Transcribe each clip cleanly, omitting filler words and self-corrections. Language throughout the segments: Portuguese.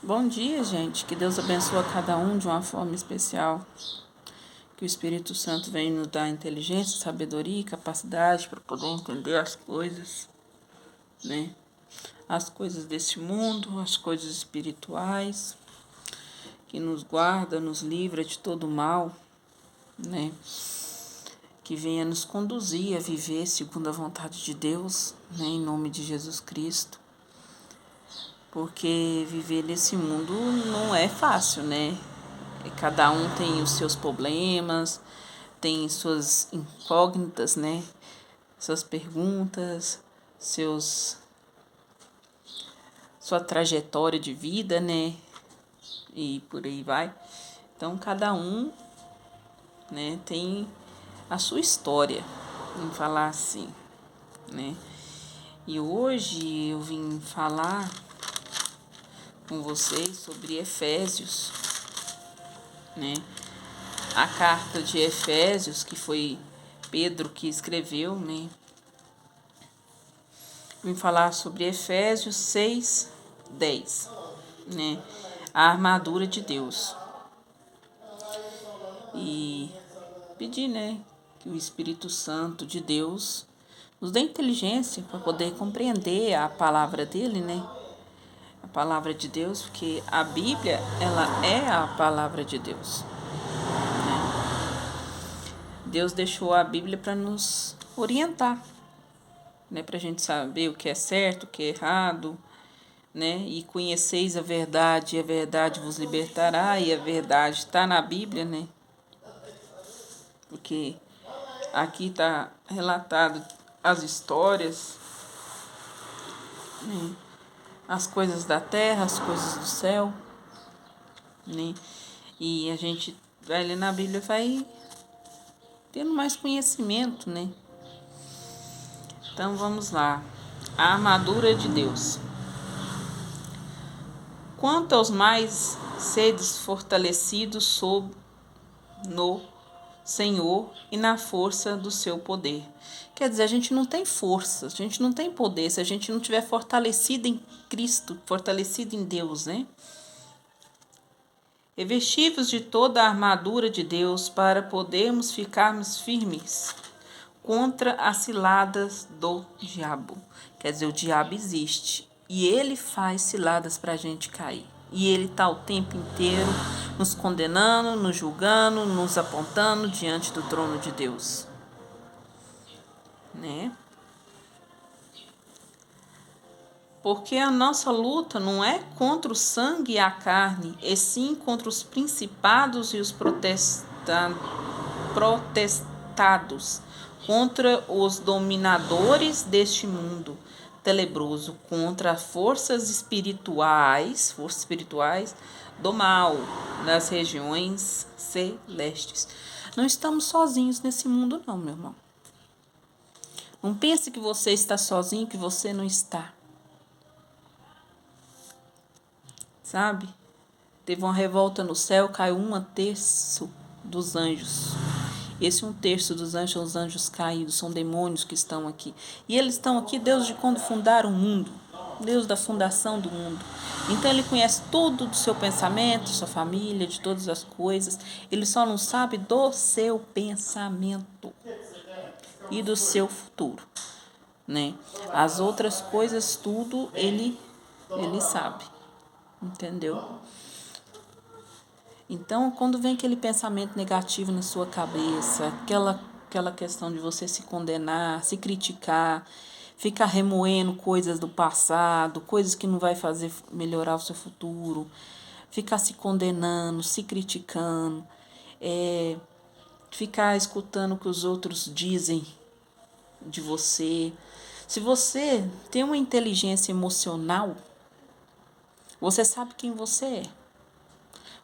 Bom dia, gente. Que Deus abençoe a cada um de uma forma especial. Que o Espírito Santo venha nos dar inteligência, sabedoria e capacidade para poder entender as coisas, né? As coisas deste mundo, as coisas espirituais, que nos guarda, nos livra de todo mal, né? Que venha nos conduzir a viver segundo a vontade de Deus, né? Em nome de Jesus Cristo. Porque viver nesse mundo não é fácil, né? Cada um tem os seus problemas, tem suas incógnitas, né? Suas perguntas, sua trajetória de vida, né? E por aí vai. Então, cada um, né, tem a sua história, vamos falar assim, né? E hoje eu vim falar com vocês sobre Efésios, né? A carta de Efésios, que foi Pedro que escreveu, né? Vim falar sobre Efésios 6:10, né? A armadura de Deus. E pedir, né, que o Espírito Santo de Deus nos dê inteligência para poder compreender a palavra dele, né? A palavra de Deus, porque a Bíblia, ela é a palavra de Deus. Deus deixou a Bíblia para nos orientar, né, para a gente saber o que é certo, o que é errado, né? E conheceis a verdade, e a verdade vos libertará, e a verdade está na Bíblia, né? Porque aqui está relatado as histórias, né? As coisas da terra, as coisas do céu, né? E a gente vai ler na Bíblia, vai tendo mais conhecimento, né? Então vamos lá. A armadura de Deus. Quanto aos mais sedes fortalecidos no Senhor e na força do seu poder. Quer dizer, a gente não tem força, a gente não tem poder se a gente não tiver fortalecido em Cristo, fortalecido em Deus, né? Revestivos de toda a armadura de Deus para podermos ficarmos firmes contra as ciladas do diabo. Quer dizer, o diabo existe e ele faz ciladas para a gente cair. E ele está o tempo inteiro nos condenando, nos julgando, nos apontando diante do trono de Deus, né? Porque a nossa luta não é contra o sangue e a carne, e sim contra os principados e os protestados, contra os dominadores deste mundo tenebroso, contra forças espirituais do mal nas regiões celestes. Não estamos sozinhos nesse mundo não, meu irmão. Não pense que você está sozinho, que você não está. Sabe? Teve uma revolta no céu, caiu 1/3 dos anjos. Esse 1/3 dos anjos são os anjos caídos, são demônios que estão aqui. E eles estão aqui desde quando fundaram o mundo, Deus da fundação do mundo. Então ele conhece tudo do seu pensamento, sua família, de todas as coisas. Ele só não sabe do seu pensamento e do seu futuro, né? As outras coisas, tudo ele sabe, entendeu? Então, quando vem aquele pensamento negativo na sua cabeça, aquela questão de você se condenar, se criticar, ficar remoendo coisas do passado, coisas que não vai fazer melhorar o seu futuro, ficar se condenando, se criticando, ficar escutando o que os outros dizem de você. Se você tem uma inteligência emocional, você sabe quem você é.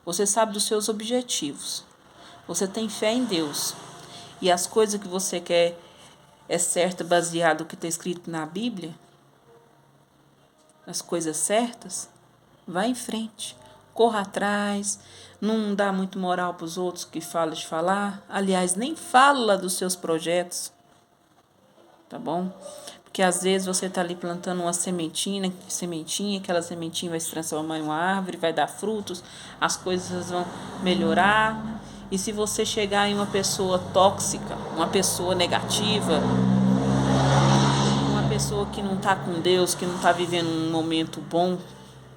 Você sabe dos seus objetivos. Você tem fé em Deus. E as coisas que você quer é certa baseado no que está escrito na Bíblia, as coisas certas, vá em frente. Corra atrás. Não dá muito moral para os outros que falam de falar. Aliás, nem fala dos seus projetos. Tá bom? Porque que às vezes você está ali plantando uma sementinha, aquela sementinha vai se transformar em uma árvore, vai dar frutos, as coisas vão melhorar. E se você chegar em uma pessoa tóxica, uma pessoa negativa, uma pessoa que não está com Deus, que não está vivendo um momento bom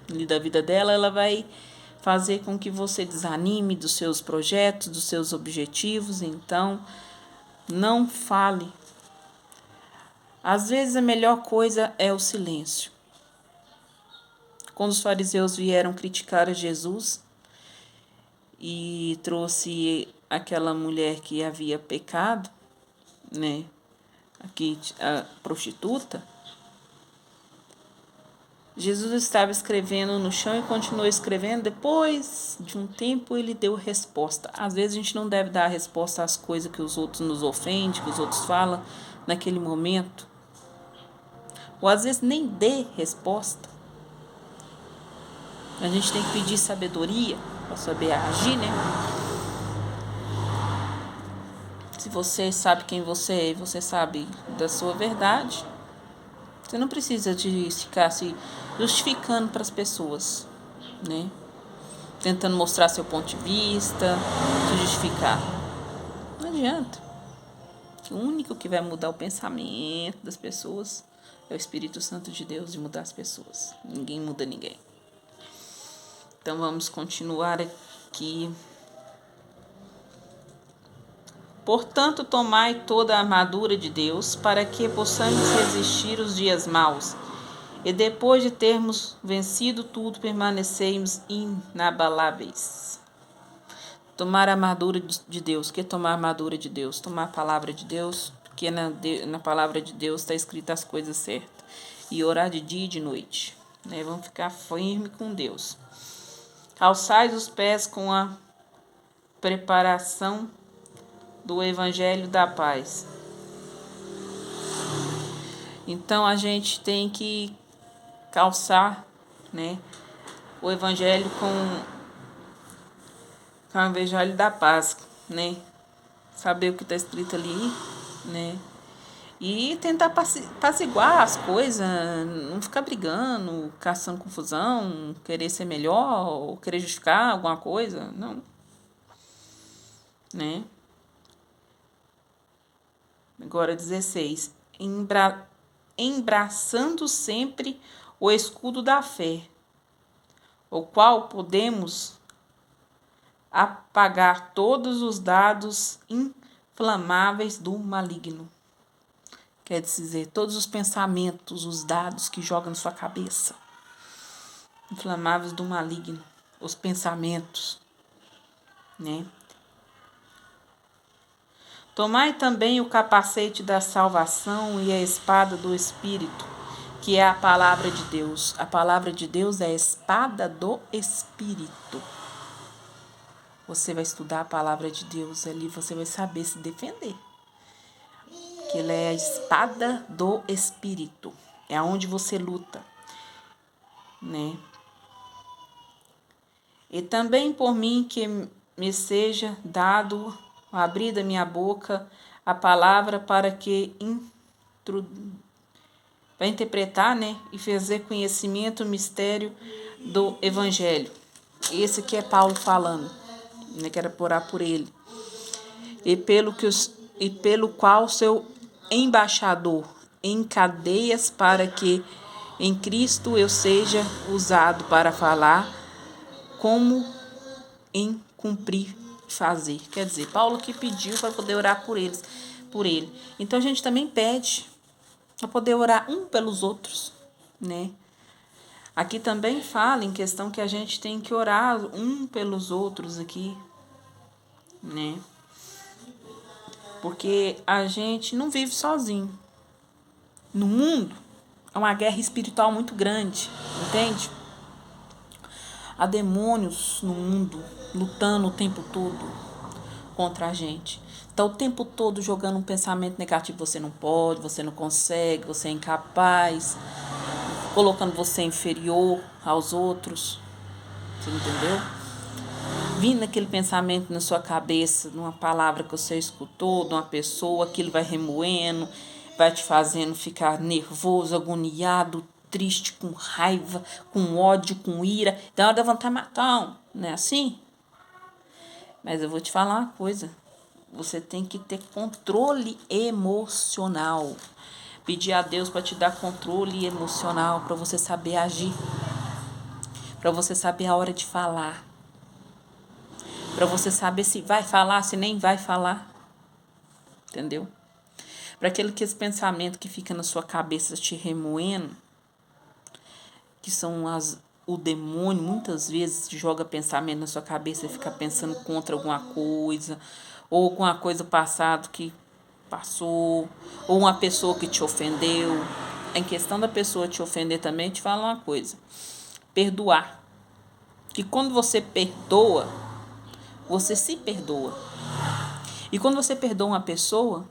ali da vida dela, ela vai fazer com que você desanime dos seus projetos, dos seus objetivos. Então, não fale. Às vezes a melhor coisa é o silêncio. Quando os fariseus vieram criticar a Jesus e trouxe aquela mulher que havia pecado, né, aqui a prostituta, Jesus estava escrevendo no chão e continuou escrevendo. Depois de um tempo ele deu resposta. Às vezes a gente não deve dar resposta às coisas que os outros nos ofendem, que os outros falam naquele momento. Ou às vezes nem dê resposta. A gente tem que pedir sabedoria para saber agir, né? Se você sabe quem você é e você sabe da sua verdade, você não precisa de ficar se justificando para as pessoas, né? Tentando mostrar seu ponto de vista, se justificar. Não adianta. O único que vai mudar o pensamento das pessoas é o Espírito Santo de Deus de mudar as pessoas. Ninguém muda ninguém. Então vamos continuar aqui. Portanto, tomai toda a armadura de Deus, para que possamos resistir os dias maus. E depois de termos vencido tudo, permanecemos inabaláveis. Tomar a armadura de Deus. O que é tomar a armadura de Deus? Tomar a palavra de Deus, porque na palavra de Deus está escrita as coisas certas. E orar de dia e de noite. Né? Vamos ficar firme com Deus. Calçai os pés com a preparação do Evangelho da Paz. Então a gente tem que calçar, né, o Evangelho com o Evangelho da Paz, né? Saber o que está escrito ali, né? E tentar apaciguar as coisas, não ficar brigando, caçando confusão, querer ser melhor, ou querer justificar alguma coisa, não. Né? Agora 16. Embraçando sempre o escudo da fé, o qual podemos apagar todos os dardos inflamáveis do maligno. Quer dizer, todos os pensamentos, os dardos que jogam na sua cabeça. Inflamáveis do maligno. Os pensamentos. Né? Tomai também o capacete da salvação e a espada do Espírito, que é a palavra de Deus. A palavra de Deus é a espada do Espírito. Você vai estudar a palavra de Deus ali, você vai saber se defender. Que ela é a espada do Espírito. É onde você luta, né? E também por mim que me seja dado abrir da minha boca a palavra para que para interpretar, né, e fazer conhecimento o mistério do Evangelho. Esse que é Paulo falando, né, quero orar por ele. E pelo qual seu embaixador em cadeias, para que em Cristo eu seja usado para falar como em cumprir fazer. Quer dizer, Paulo que pediu para poder orar por ele. Então a gente também pede para poder orar um pelos outros, né? Aqui também fala em questão que a gente tem que orar um pelos outros aqui, né? Porque a gente não vive sozinho. No mundo é uma guerra espiritual muito grande, entende? Há demônios no mundo lutando o tempo todo contra a gente. Então, o tempo todo jogando um pensamento negativo. Você não pode, você não consegue, você é incapaz. Colocando você inferior aos outros. Você entendeu? Vindo aquele pensamento na sua cabeça, numa palavra que você escutou, de uma pessoa, aquilo vai remoendo, vai te fazendo ficar nervoso, agoniado, triste, com raiva, com ódio, com ira. Dá hora de levantar e matar, não é assim? Mas eu vou te falar uma coisa. Você tem que ter controle emocional. Pedir a Deus para te dar controle emocional, para você saber agir, para você saber a hora de falar, para você saber se vai falar, se nem vai falar, entendeu? Para aquele pensamento que fica na sua cabeça te remoendo, que são o demônio, muitas vezes joga pensamento na sua cabeça e fica pensando contra alguma coisa, ou alguma coisa passado que passou, ou uma pessoa que te ofendeu. Em questão da pessoa te ofender também, te falo uma coisa. Perdoar. Que quando você perdoa, você se perdoa. E quando você perdoa uma pessoa,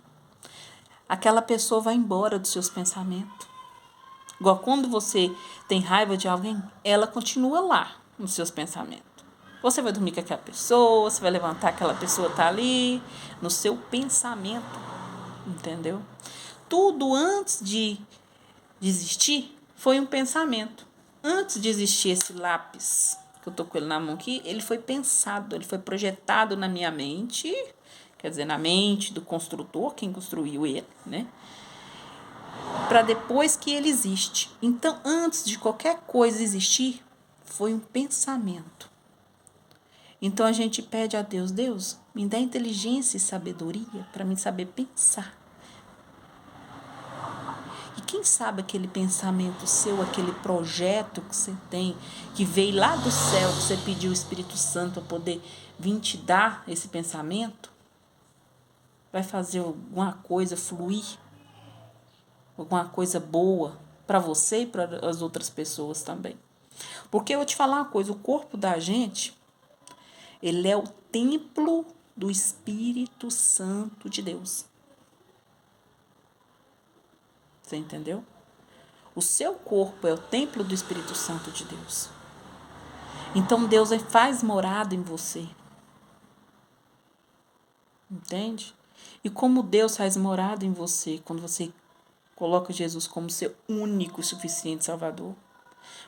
aquela pessoa vai embora dos seus pensamentos. Igual quando você tem raiva de alguém, ela continua lá nos seus pensamentos. Você vai dormir com aquela pessoa, você vai levantar, aquela pessoa tá ali no seu pensamento, entendeu? Tudo antes de existir foi um pensamento. Antes de existir esse lápis, que eu tô com ele na mão aqui, ele foi pensado, ele foi projetado na minha mente, quer dizer, na mente do construtor, quem construiu ele, né? Para depois que ele existe. Então, antes de qualquer coisa existir, foi um pensamento. Então, a gente pede a Deus, Deus, me dá inteligência e sabedoria para mim saber pensar. E quem sabe aquele pensamento seu, aquele projeto que você tem, que veio lá do céu, que você pediu o Espírito Santo para poder vir te dar esse pensamento, vai fazer alguma coisa fluir, alguma coisa boa para você e para as outras pessoas também. Porque eu vou te falar uma coisa, o corpo da gente, ele é o templo do Espírito Santo de Deus. Você entendeu? O seu corpo é o templo do Espírito Santo de Deus. Então Deus faz morada em você. Entende? E como Deus faz morada em você, quando você coloca Jesus como seu único e suficiente Salvador,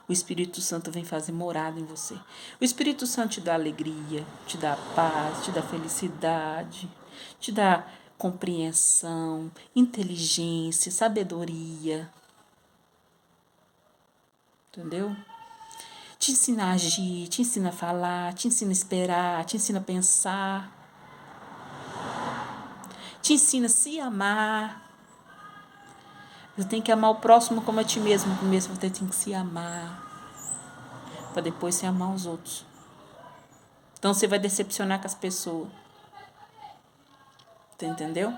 o Espírito Santo vem fazer morada em você. O Espírito Santo te dá alegria, te dá paz, te dá felicidade, te dá compreensão, inteligência, sabedoria. Entendeu? Te ensina a agir, te ensina a falar, te ensina a esperar, te ensina a pensar. Te ensina a se amar. Você tem que amar o próximo como a ti mesmo. Primeiro você tem que se amar. Para depois você amar os outros. Então você vai decepcionar com as pessoas. Você entendeu?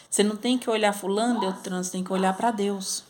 Você não tem que olhar fulano, Beltrano, você tem que olhar para Deus.